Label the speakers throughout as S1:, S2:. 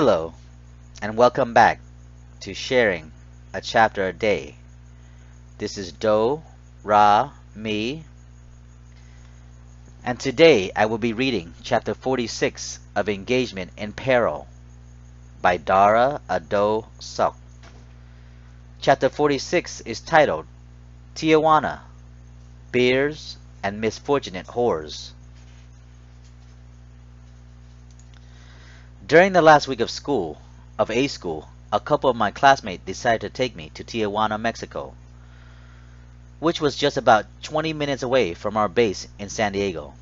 S1: Hello, and welcome back to Sharing a Chapter a Day. This is Do, Ra, Me, and today I will be reading Chapter 46 of Engagement in Peril by Dara, Odoe, Sok. Chapter 46 is titled Tijuana, Beers and Misfortunate Whores. During the last week of A school, a couple of my classmates decided to take me to Tijuana, Mexico, which was just about 20 minutes away from our base in San Diego.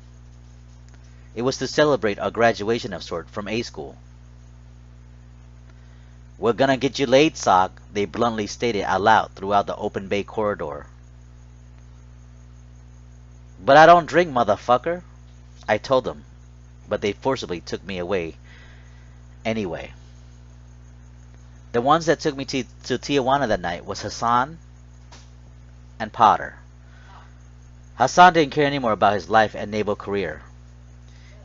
S1: It was to celebrate our graduation of sort from A school. "We're gonna get you laid, Sock," they bluntly stated out loud throughout the open bay corridor. "But I don't drink, motherfucker," I told them, but they forcibly took me away anyway. The ones that took me to Tijuana that night was Hassan and Potter. Hassan didn't care anymore about his life and naval career.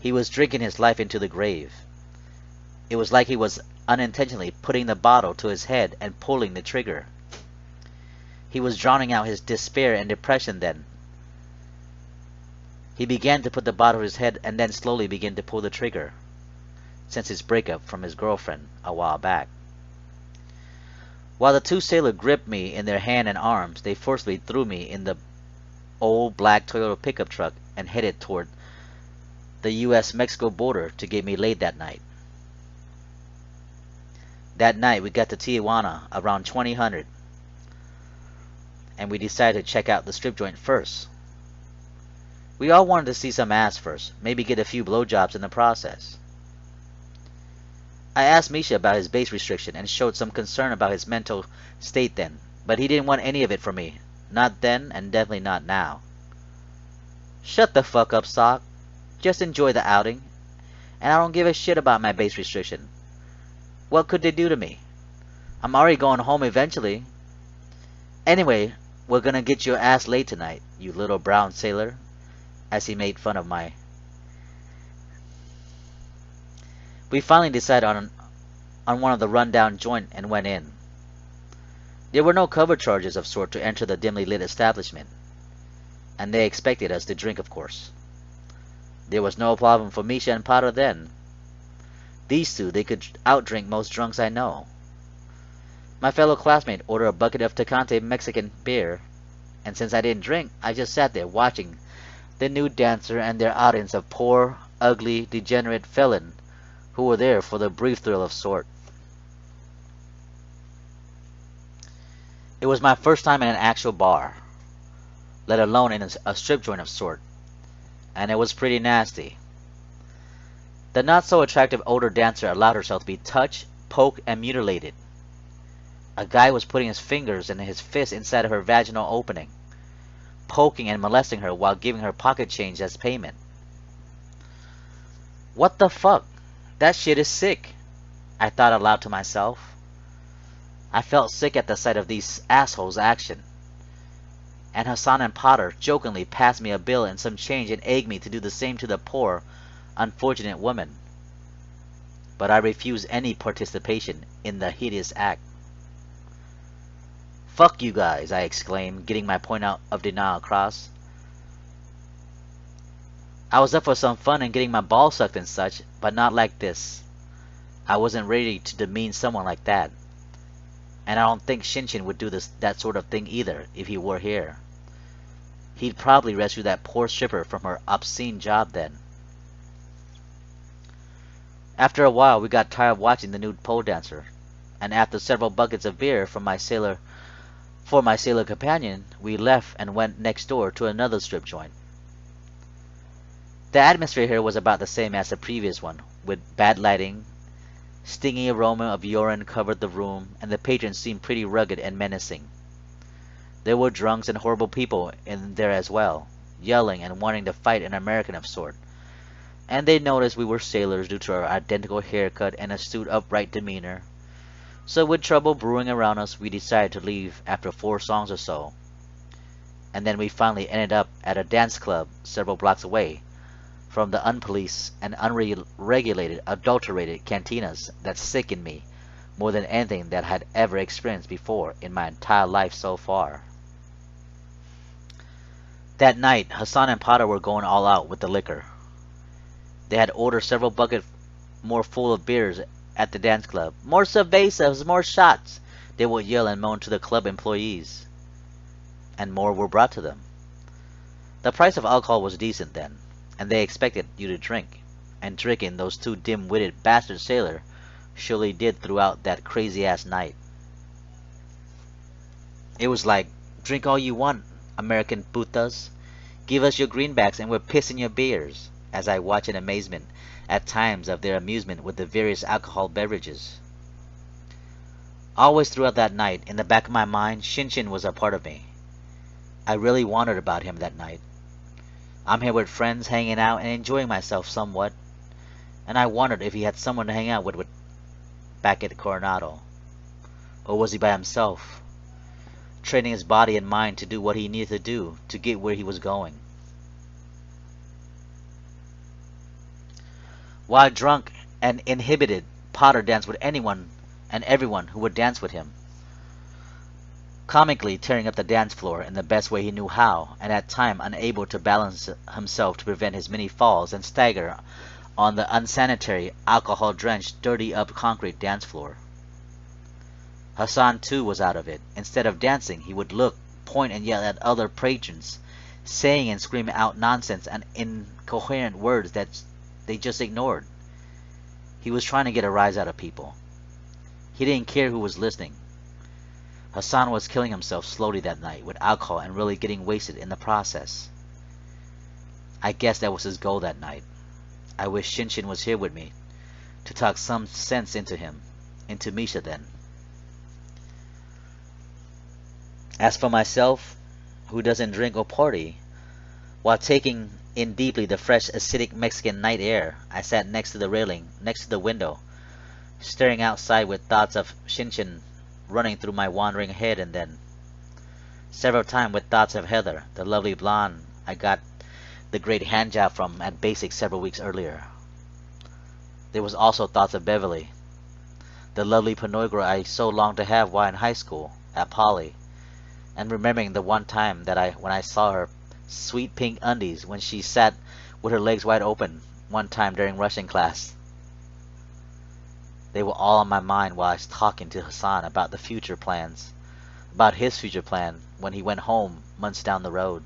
S1: He was drinking his life into the grave. It was like he was unintentionally putting the bottle to his head and pulling the trigger. He was drowning out his despair and depression then. He began to put the bottle to his head and then slowly began to pull the trigger, since his breakup from his girlfriend a while back. While the two sailors gripped me in their hand and arms, they forcibly threw me in the old black Toyota pickup truck and headed toward the U.S.-Mexico border to get me laid that night. That night we got to Tijuana around 2000, and we decided to check out the strip joint first. We all wanted to see some ass first, maybe get a few blowjobs in the process. I asked Misha about his base restriction and showed some concern about his mental state then, but he didn't want any of it from me. Not then, and definitely not now. "Shut the fuck up, Sock. Just enjoy the outing. And I don't give a shit about my base restriction. What could they do to me? I'm already going home eventually. Anyway, we're gonna get your ass laid tonight, you little brown sailor," as he made fun of my... We finally decided on one of the rundown joint and went in. There were no cover charges of sort to enter the dimly lit establishment, and they expected us to drink, of course. There was no problem for Misha and Potter then. These two, they could outdrink most drunks I know. My fellow classmate ordered a bucket of Tecate Mexican beer, and since I didn't drink, I just sat there watching the nude dancer and their audience of poor, ugly, degenerate felon who were there for the brief thrill of sort. It was my first time in an actual bar, let alone in a strip joint of sort, and it was pretty nasty. The not-so-attractive older dancer allowed herself to be touched, poked, and mutilated. A guy was putting his fingers and his fists inside of her vaginal opening, poking and molesting her while giving her pocket change as payment. "What the fuck? That shit is sick," I thought aloud to myself. I felt sick at the sight of these assholes' action. And Hassan and Potter jokingly passed me a bill and some change and egged me to do the same to the poor, unfortunate woman. But I refused any participation in the hideous act. "Fuck you guys," I exclaimed, getting my point out of denial across. I was up for some fun and getting my balls sucked and such, but not like this. I wasn't ready to demean someone like that. And I don't think Shinshin would do that sort of thing either if he were here. He'd probably rescue that poor stripper from her obscene job then. After a while, we got tired of watching the nude pole dancer, and after several buckets of beer for my sailor companion, we left and went next door to another strip joint. The atmosphere here was about the same as the previous one, with bad lighting. Stingy aroma of urine covered the room, and the patrons seemed pretty rugged and menacing. There were drunks and horrible people in there as well, yelling and wanting to fight an American of sort. And they noticed we were sailors due to our identical haircut and astute, upright demeanor. So with trouble brewing around us, we decided to leave after 4 songs or so. And then we finally ended up at a dance club several blocks away, from the unpoliced and unregulated, adulterated cantinas that sickened me more than anything that I had ever experienced before in my entire life so far. That night, Hassan and Potter were going all out with the liquor. They had ordered several buckets more full of beers at the dance club. "More cervezas, more shots!" they would yell and moan to the club employees. And more were brought to them. The price of alcohol was decent then, and they expected you to drink. And drinking those two dim-witted bastard sailors surely did throughout that crazy-ass night. It was like, "Drink all you want, American putas. Give us your greenbacks and we're pissing your beers," as I watched in amazement at times of their amusement with the various alcohol beverages. Always throughout that night, in the back of my mind, Shinshin was a part of me. I really wondered about him that night. I'm here with friends, hanging out and enjoying myself somewhat, and I wondered if he had someone to hang out with back at Coronado. Or was he by himself, training his body and mind to do what he needed to do to get where he was going? While drunk and inhibited, Potter danced with anyone and everyone who would dance with him, comically tearing up the dance floor in the best way he knew how, and at times unable to balance himself to prevent his many falls and stagger on the unsanitary, alcohol-drenched, dirty-up concrete dance floor. Hassan, too, was out of it. Instead of dancing, he would look, point, and yell at other patrons, saying and screaming out nonsense and incoherent words that they just ignored. He was trying to get a rise out of people. He didn't care who was listening. Hassan was killing himself slowly that night with alcohol and really getting wasted in the process. I guess that was his goal that night. I wish Shinshin was here with me to talk some sense into him, into Misha then. As for myself, who doesn't drink or party, while taking in deeply the fresh, acidic Mexican night air, I sat next to the railing, next to the window, staring outside with thoughts of Shinshin running through my wandering head, and then, several times, with thoughts of Heather, the lovely blonde I got the great handjob from at Basic several weeks earlier. There was also thoughts of Beverly, the lovely Pinoy girl I so longed to have while in high school, at Poly, and remembering the one time that when I saw her sweet pink undies when she sat with her legs wide open one time during Russian class. They were all on my mind while I was talking to Hassan about the future plans, about his future plan when he went home months down the road.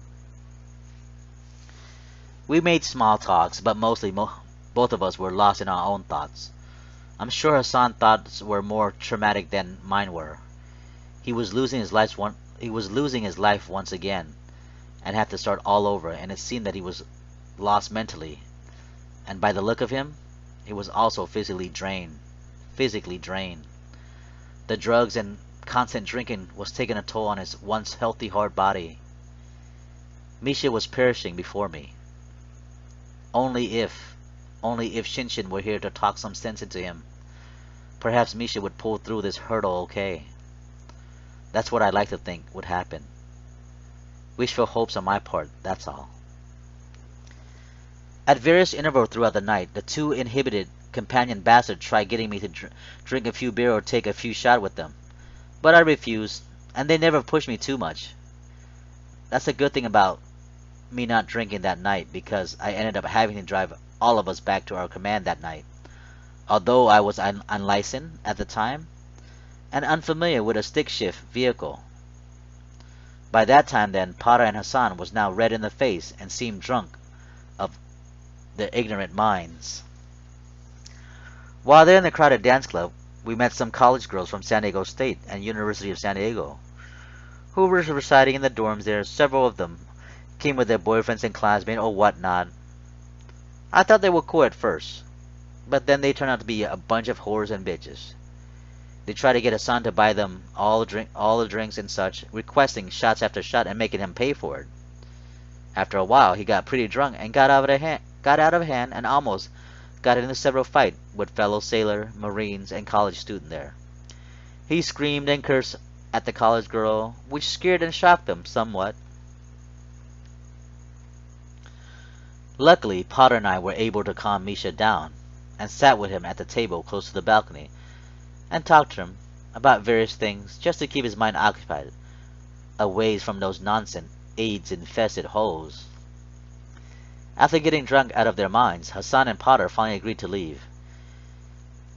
S1: We made small talks, but mostly both of us were lost in our own thoughts. I'm sure Hassan's thoughts were more traumatic than mine were. He was losing his life once again, and had to start all over, and it seemed that he was lost mentally, and by the look of him, he was also physically drained. The drugs and constant drinking was taking a toll on his once healthy hard body. Misha was perishing before me. Only if Shinshin were here to talk some sense into him, perhaps Misha would pull through this hurdle okay. That's what I like to think would happen. Wishful hopes on my part, that's all. At various intervals throughout the night, the two inhibited companion bastards tried getting me to drink a few beer or take a few shots with them, but I refused, and they never pushed me too much. That's a good thing about me not drinking that night, because I ended up having to drive all of us back to our command that night, although I was unlicensed at the time and unfamiliar with a stick-shift vehicle. By that time then, Potter and Hassan was now red in the face and seemed drunk of their ignorant minds. While there in the crowded dance club, we met some college girls from San Diego State and University of San Diego, who were residing in the dorms there. Several of them came with their boyfriends and classmates or whatnot. I thought they were cool at first, but then they turned out to be a bunch of whores and bitches. They tried to get Hassan to buy them all the drinks and such, requesting shots after shot and making him pay for it. After a while, he got pretty drunk and got out of hand and almost got into several fights with fellow sailor, marines, and college student there. He screamed and cursed at the college girl, which scared and shocked them somewhat. Luckily, Potter and I were able to calm Misha down, and sat with him at the table close to the balcony, and talked to him about various things just to keep his mind occupied, away from those nonsense, AIDS-infested holes. After getting drunk out of their minds, Hassan and Potter finally agreed to leave,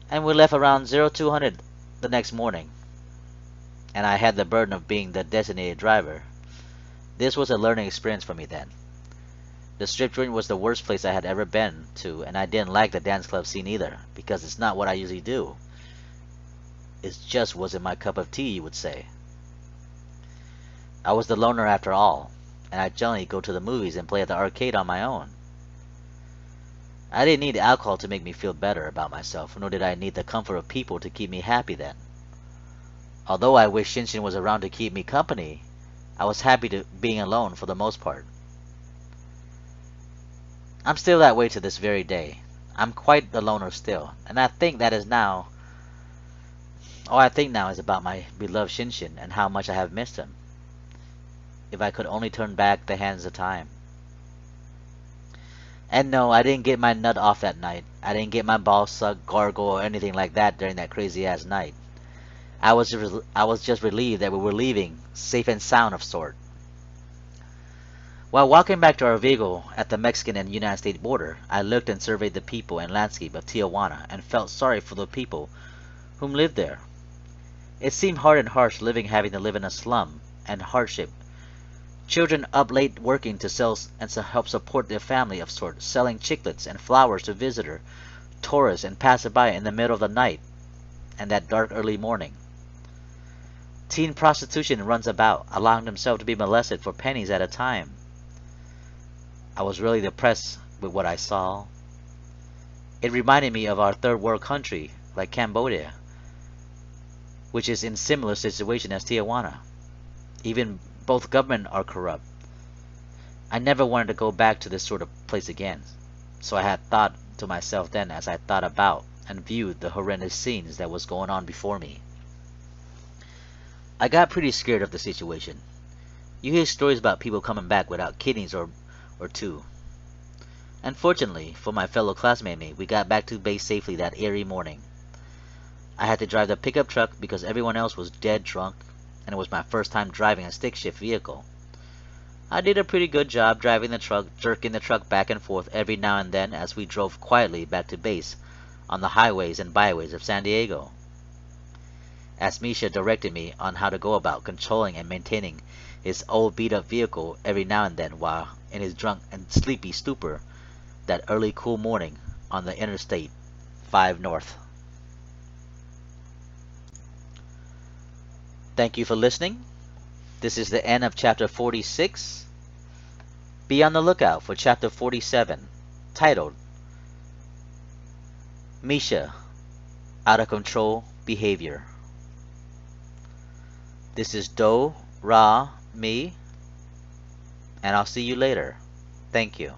S1: and we left around 0200 the next morning, and I had the burden of being the designated driver. This was a learning experience for me then. The strip joint was the worst place I had ever been to, and I didn't like the dance club scene either, because it's not what I usually do. It just wasn't my cup of tea, you would say. I was the loner after all, and I generally go to the movies and play at the arcade on my own. I didn't need alcohol to make me feel better about myself, nor did I need the comfort of people to keep me happy then. Although I wish Shinshin was around to keep me company, I was happy to being alone for the most part. I'm still that way to this very day. I'm quite the loner still, and I think that is now... All I think now is about my beloved Shinshin and how much I have missed him. If I could only turn back the hands of time. And no, I didn't get my nut off that night. I didn't get my balls sucked, gargle, or anything like that during that crazy-ass night. I was just relieved that we were leaving, safe and sound of sort. While walking back to our vehicle at the Mexican and United States border, I looked and surveyed the people and landscape of Tijuana and felt sorry for the people whom lived there. It seemed hard and harsh having to live in a slum, and hardship. Children up late working to sell and to help support their family of sorts, selling chiclets and flowers to visitor, tourists, and passerby in the middle of the night and that dark early morning. Teen prostitution runs about, allowing themselves to be molested for pennies at a time. I was really depressed with what I saw. It reminded me of our third world country, like Cambodia, which is in similar situation as Tijuana. Even both government are corrupt. I never wanted to go back to this sort of place again, so I had thought to myself then as I thought about and viewed the horrendous scenes that was going on before me. I got pretty scared of the situation. You hear stories about people coming back without kidneys or two. Unfortunately, for my fellow classmate and me, we got back to base safely that airy morning. I had to drive the pickup truck because everyone else was dead drunk, and it was my first time driving a stick shift vehicle. I did a pretty good job driving the truck, jerking the truck back and forth every now and then as we drove quietly back to base on the highways and byways of San Diego. As Misha directed me on how to go about controlling and maintaining his old beat-up vehicle every now and then while in his drunk and sleepy stupor that early cool morning on the Interstate 5 North. Thank you for listening. This is the end of Chapter 46. Be on the lookout for Chapter 47, titled Misha, Out of Control Behavior. This is Do, Ra, Mi, and I'll see you later. Thank you.